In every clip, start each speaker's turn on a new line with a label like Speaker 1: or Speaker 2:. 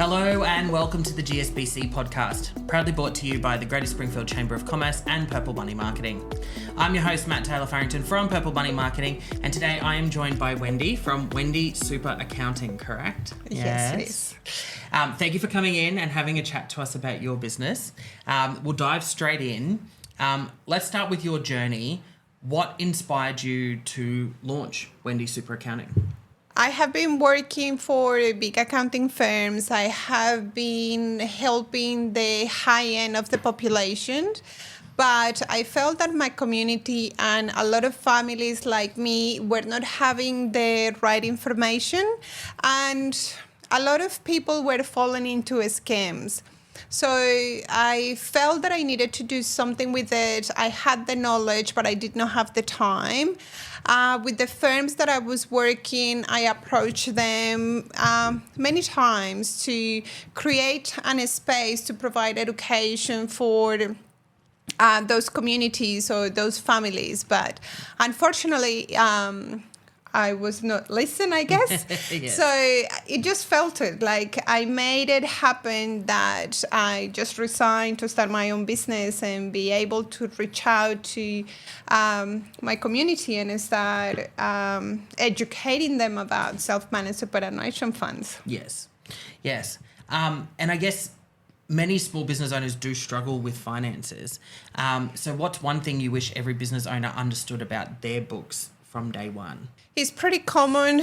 Speaker 1: Hello and welcome to the GSBC podcast, proudly brought to you by the Greater Springfield Chamber of Commerce and Purple Bunny Marketing. I'm your host, Matt Taylor-Farrington from Purple Bunny Marketing, and today I am joined by Wendy from Wendy Super Accounting, correct?
Speaker 2: Yes, it is.
Speaker 1: Thank you for coming in and having a chat to us about your business. We'll dive straight in. Let's start with your journey. What inspired you to launch Wendy Super Accounting?
Speaker 2: I have been working for big accounting firms. I have been helping the high end of the population, but I felt that my community and a lot of families like me were not having the right information, and a lot of people were falling into scams. So I felt that I needed to do something with it. I had the knowledge, but I did not have the time. With the firms that I was working, I approached them many times to create a space to provide education for those communities or those families. But unfortunately, I was not listening, I guess.
Speaker 1: Yes.
Speaker 2: So it just felt it. Like I made it happen that I just resigned to start my own business and be able to reach out to my community and start educating them about self-managed superannuation funds.
Speaker 1: Yes. And I guess many small business owners do struggle with finances. So what's one thing you wish every business owner understood about their books from day one?
Speaker 2: It's pretty common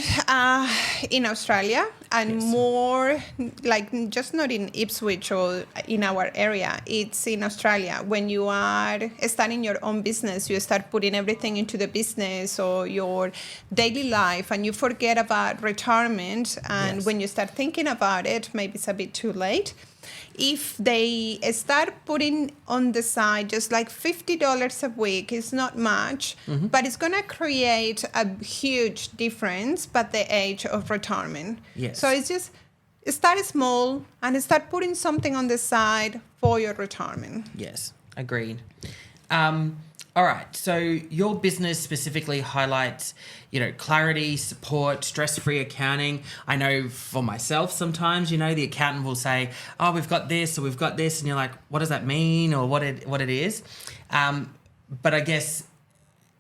Speaker 2: in Australia and more like just not in Ipswich or in our area. It's in Australia. When you are starting your own business, you start putting everything into the business or your daily life and you forget about retirement. And when you start thinking about it, maybe it's a bit too late. If they start putting on the side just like $50 a week, it's not much, but it's going to create a huge difference by the age of retirement.
Speaker 1: Yes.
Speaker 2: So it's just start small and start putting something on the side for your retirement.
Speaker 1: Yes, agreed. All right, so your business specifically highlights, clarity, support, stress-free accounting. I know for myself sometimes, the accountant will say, oh, we've got this or we've got this, and you're like, what does that mean or what it is? But I guess,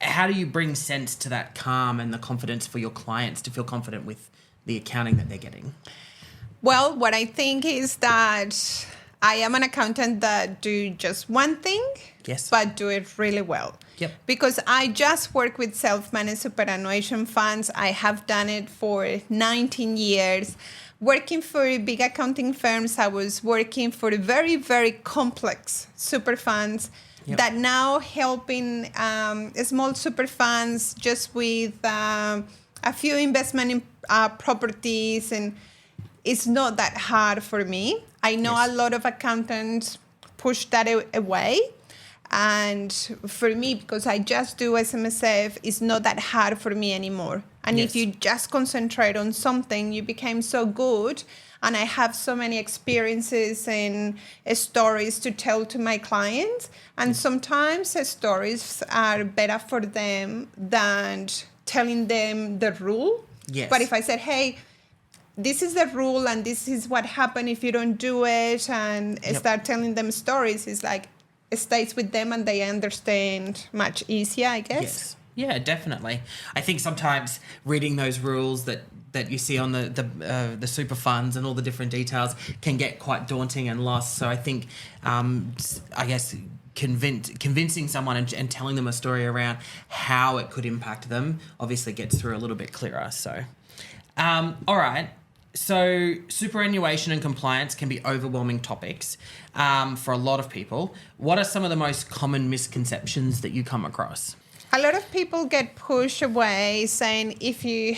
Speaker 1: how do you bring sense to that calm and the confidence for your clients to feel confident with the accounting that they're getting?
Speaker 2: Well, what I think is that I am an accountant that do just one thing, but do it really well.
Speaker 1: Yep.
Speaker 2: Because I just work with self-managed superannuation funds. I have done it for 19 years. Working for big accounting firms, I was working for very, very complex super funds that now helping small super funds just with a few investment in properties, and it's not that hard for me. I know a lot of accountants push that away. And for me, because I just do SMSF, it's not that hard for me anymore. And if you just concentrate on something, you become so good. And I have so many experiences and stories to tell to my clients. And sometimes stories are better for them than telling them the rule.
Speaker 1: Yes.
Speaker 2: But if I said, hey, this is the rule and this is what happened if you don't do it, and start telling them stories, it's like it stays with them and they understand much easier, I guess.
Speaker 1: Yes. Yeah, definitely. I think sometimes reading those rules that you see on the super funds and all the different details can get quite daunting and lost. So I think, I guess, convincing someone and telling them a story around how it could impact them obviously gets through a little bit clearer. So, all right. So superannuation and compliance can be overwhelming topics for a lot of people. What are some of the most common misconceptions that you come across?
Speaker 2: A lot of people get pushed away saying if you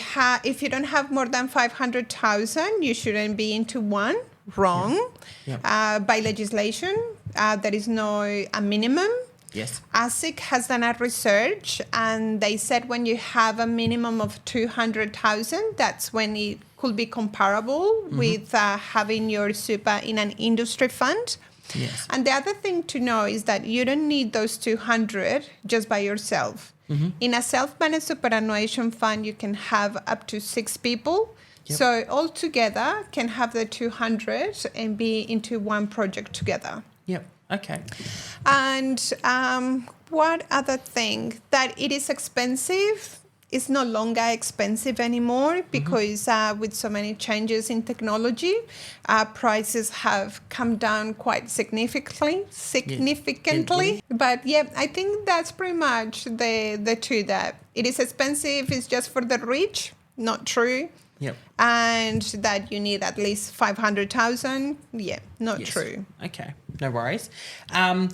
Speaker 2: don't have more than 500,000, you shouldn't be into one. Wrong. By legislation, there is no a minimum.
Speaker 1: Yes.
Speaker 2: ASIC has done a research, and they said when you have a minimum of 200,000, that's when it could be comparable with having your super in an industry fund.
Speaker 1: Yes.
Speaker 2: And the other thing to know is that you don't need those 200 just by yourself. In a self-managed superannuation fund, you can have up to 6 people.
Speaker 1: Yep.
Speaker 2: So all together can have the 200 and be into one project together.
Speaker 1: Yep. Okay.
Speaker 2: And what other thing? That it is expensive. It's no longer expensive anymore because with so many changes in technology, prices have come down quite significantly. But yeah, I think that's pretty much the two. That it is expensive is just for the rich, not true.
Speaker 1: Yep.
Speaker 2: And that you need at least 500,000. Yeah, not true.
Speaker 1: Okay, no worries. And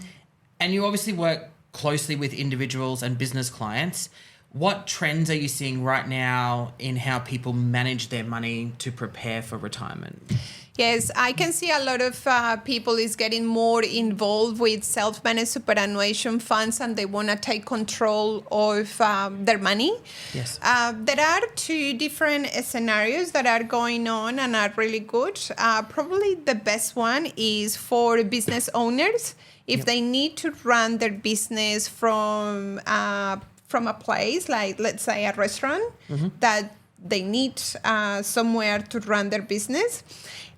Speaker 1: you obviously work closely with individuals and business clients. What trends are you seeing right now in how people manage their money to prepare for retirement?
Speaker 2: Yes, I can see a lot of people is getting more involved with self-managed superannuation funds and they want to take control of their money.
Speaker 1: Yes.
Speaker 2: There are two different scenarios that are going on and are really good. Probably the best one is for business owners. If they need to run their business from a place, like let's say a restaurant, that they need somewhere to run their business.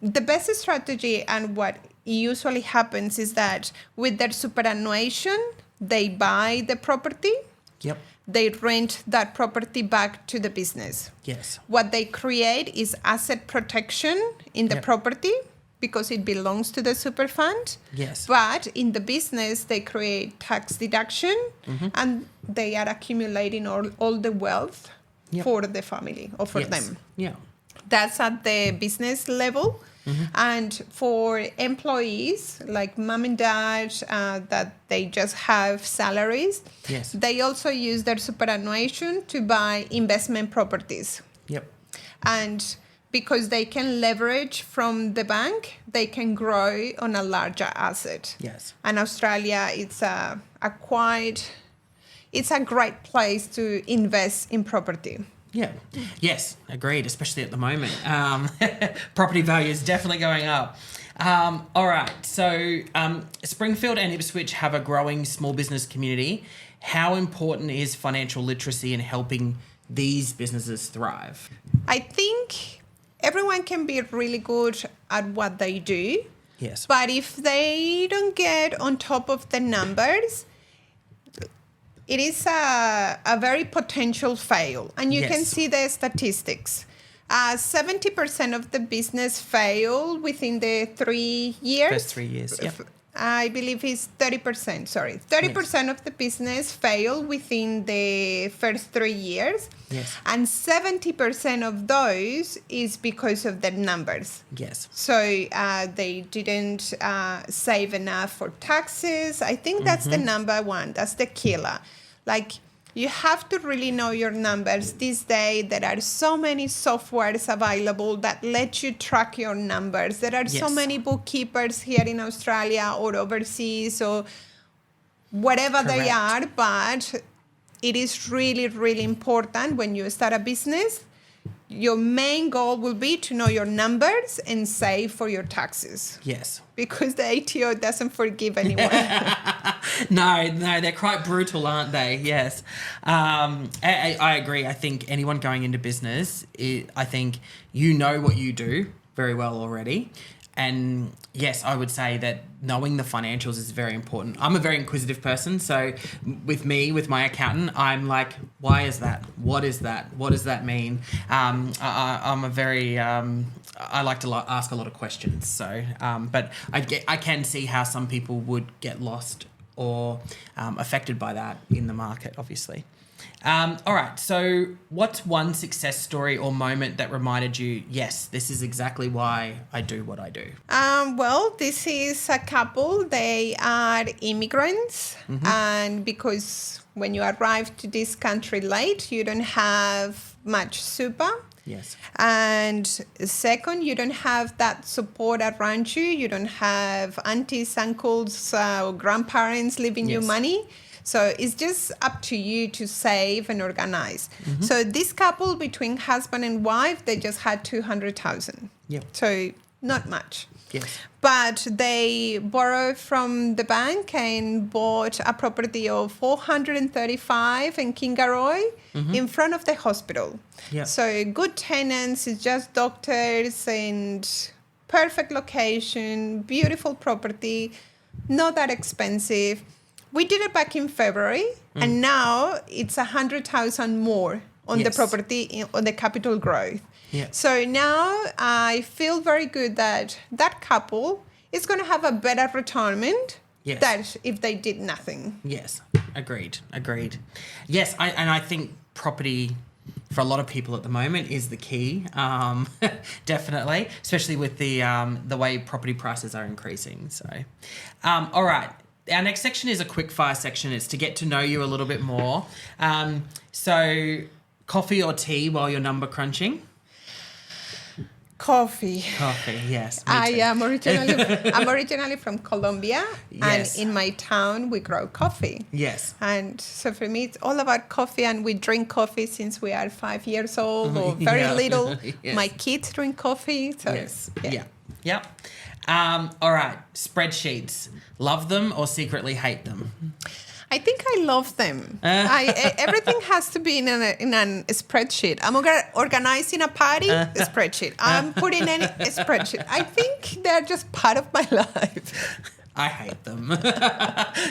Speaker 2: The best strategy and what usually happens is that with their superannuation, they buy the property.
Speaker 1: Yep.
Speaker 2: They rent that property back to the business.
Speaker 1: Yes.
Speaker 2: What they create is asset protection in the property because it belongs to the super fund.
Speaker 1: Yes.
Speaker 2: But in the business, they create tax deduction and they are accumulating all the wealth for the family or for them.
Speaker 1: Yeah.
Speaker 2: That's at the business level. And for employees like mom and dad that they just have salaries, they also use their superannuation to buy investment properties.
Speaker 1: Yep.
Speaker 2: And because they can leverage from the bank, they can grow on a larger asset.
Speaker 1: Yes.
Speaker 2: And Australia, it's a great place to invest in property.
Speaker 1: Yeah. Yes, agreed, especially at the moment. Property value is definitely going up. All right. So Springfield and Ipswich have a growing small business community. How important is financial literacy in helping these businesses thrive?
Speaker 2: I think everyone can be really good at what they do.
Speaker 1: Yes.
Speaker 2: But if they don't get on top of the numbers, it is a very potential fail. And you can see the statistics. 70% of the business fail within the 3 years.
Speaker 1: First 3 years, yep.
Speaker 2: I believe it's 30%, sorry. 30% of the business fail within the first 3 years.
Speaker 1: Yes.
Speaker 2: And 70% of those is because of the numbers.
Speaker 1: Yes.
Speaker 2: So they didn't save enough for taxes. I think that's the number one. That's the killer. Like, you have to really know your numbers. This day, there are so many softwares available that let you track your numbers. There are so many bookkeepers here in Australia or overseas or whatever they are. But it is really, really important when you start a business. Your main goal will be to know your numbers and save for your taxes.
Speaker 1: Yes.
Speaker 2: Because the ATO doesn't forgive anyone.
Speaker 1: No, they're quite brutal, aren't they? Yes. I agree. I think anyone going into business, I think you know what you do very well already. And yes, I would say that knowing the financials is very important. I'm a very inquisitive person. So with my accountant, I'm like, why is that? What is that? What does that mean? I'm a very, I like to ask a lot of questions. So, but I can see how some people would get lost or affected by that in the market, obviously. All right. So what's one success story or moment that reminded you, yes, this is exactly why I do what I do?
Speaker 2: Well, this is a couple. They are immigrants. And because when you arrive to this country late, you don't have much super.
Speaker 1: Yes.
Speaker 2: And second, you don't have that support around you. You don't have aunties, uncles, or grandparents leaving you money. So it's just up to you to save and organize. So this couple, between husband and wife, they just had 200,000.
Speaker 1: Yep.
Speaker 2: So not much.
Speaker 1: Yes.
Speaker 2: But they borrowed from the bank and bought a property of 435 in Kingaroy in front of the hospital.
Speaker 1: Yeah.
Speaker 2: So good tenants, it's just doctors and perfect location, beautiful property, not that expensive. We did it back in February, and now it's 100,000 more on the property, on the capital growth.
Speaker 1: Yeah.
Speaker 2: So now I feel very good that that couple is going to have a better retirement than if they did nothing.
Speaker 1: Yes, agreed. Yes, I think property for a lot of people at the moment is the key, definitely, especially with the way property prices are increasing. So, all right. Our next section is a quick fire section. It's to get to know you a little bit more. So, coffee or tea while you're number crunching?
Speaker 2: Coffee,
Speaker 1: yes.
Speaker 2: I am originally from Colombia,
Speaker 1: Yes.
Speaker 2: and in my town we grow coffee.
Speaker 1: Yes.
Speaker 2: And so for me, it's all about coffee, and we drink coffee since we are 5 years old or very little.
Speaker 1: Yes.
Speaker 2: My kids drink coffee. So
Speaker 1: Yes. Yeah. All right. Spreadsheets. Love them or secretly hate them?
Speaker 2: I think I love them. Everything has to be in a spreadsheet. I'm organizing a party, a spreadsheet. I'm putting in a spreadsheet. I think they're just part of my life.
Speaker 1: I hate them.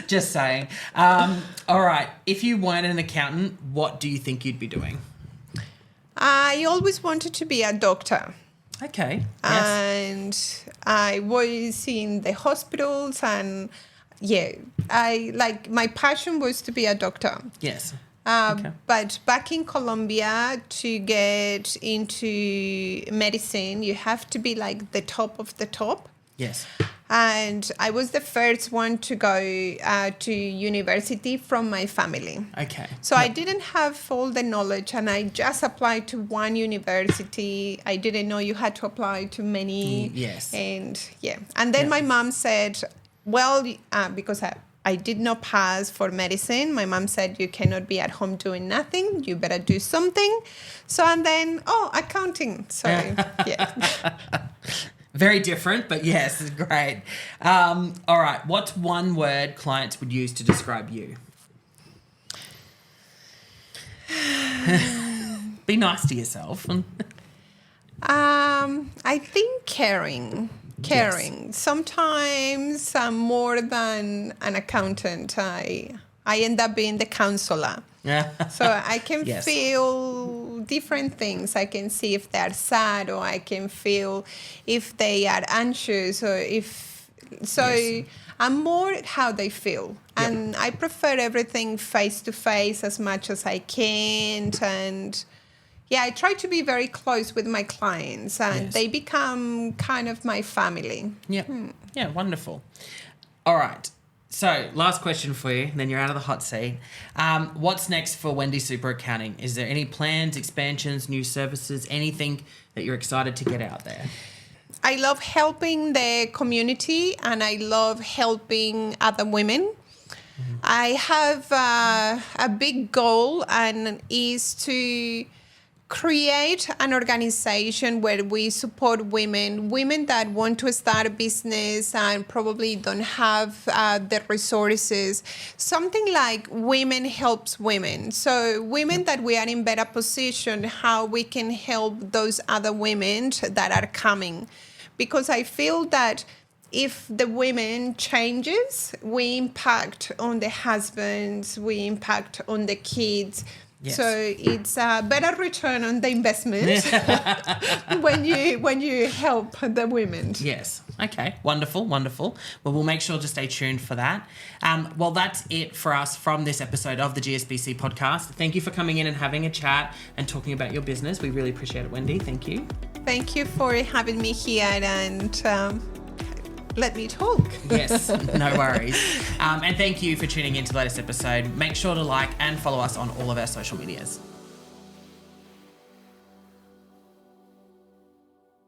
Speaker 1: Just saying. All right. If you weren't an accountant, what do you think you'd be doing?
Speaker 2: I always wanted to be a doctor.
Speaker 1: Okay. Yes.
Speaker 2: And I was in the hospitals, and my passion was to be a doctor.
Speaker 1: Yes.
Speaker 2: But back in Colombia, to get into medicine, you have to be like the top of the top.
Speaker 1: Yes.
Speaker 2: And I was the first one to go to university from my family.
Speaker 1: Okay.
Speaker 2: So I didn't have all the knowledge, and I just applied to one university. I didn't know you had to apply to many.
Speaker 1: Yes.
Speaker 2: And then my mom said, well, because I did not pass for medicine, my mom said, you cannot be at home doing nothing. You better do something. So, and then, accounting. So,
Speaker 1: Very different, but yes, great. All right. What's one word clients would use to describe you? Be nice to yourself.
Speaker 2: I think caring.
Speaker 1: Yes.
Speaker 2: Sometimes I'm more than an accountant. I end up being the counselor. So I can feel different things. I can see if they're sad, or I can feel if they are anxious, or I'm more how they feel. And I prefer everything face to face as much as I can. And I try to be very close with my clients, and they become kind of my family.
Speaker 1: Yeah. Yeah, wonderful. All right. So, last question for you, then you're out of the hot seat. What's next for Wendy Super Accounting? Is there any plans, expansions, new services, anything that you're excited to get out there?
Speaker 2: I love helping the community, and I love helping other women. I have a big goal, and is to create an organization where we support women that want to start a business and probably don't have the resources. Something like Women Helps Women. So women that we are in better position, how we can help those other women that are coming. Because I feel that if the women changes, we impact on the husbands, we impact on the kids.
Speaker 1: Yes.
Speaker 2: So it's a better return on the investment when you help the women.
Speaker 1: Yes. Okay. Wonderful. Well, we'll make sure to stay tuned for that. Well, that's it for us from this episode of the GSBC podcast. Thank you for coming in and having a chat and talking about your business. We really appreciate it, Wendy. Thank you.
Speaker 2: Thank you for having me here, and let me talk.
Speaker 1: Yes, no worries. And thank you for tuning in to the latest episode. Make sure to like and follow us on all of our social medias.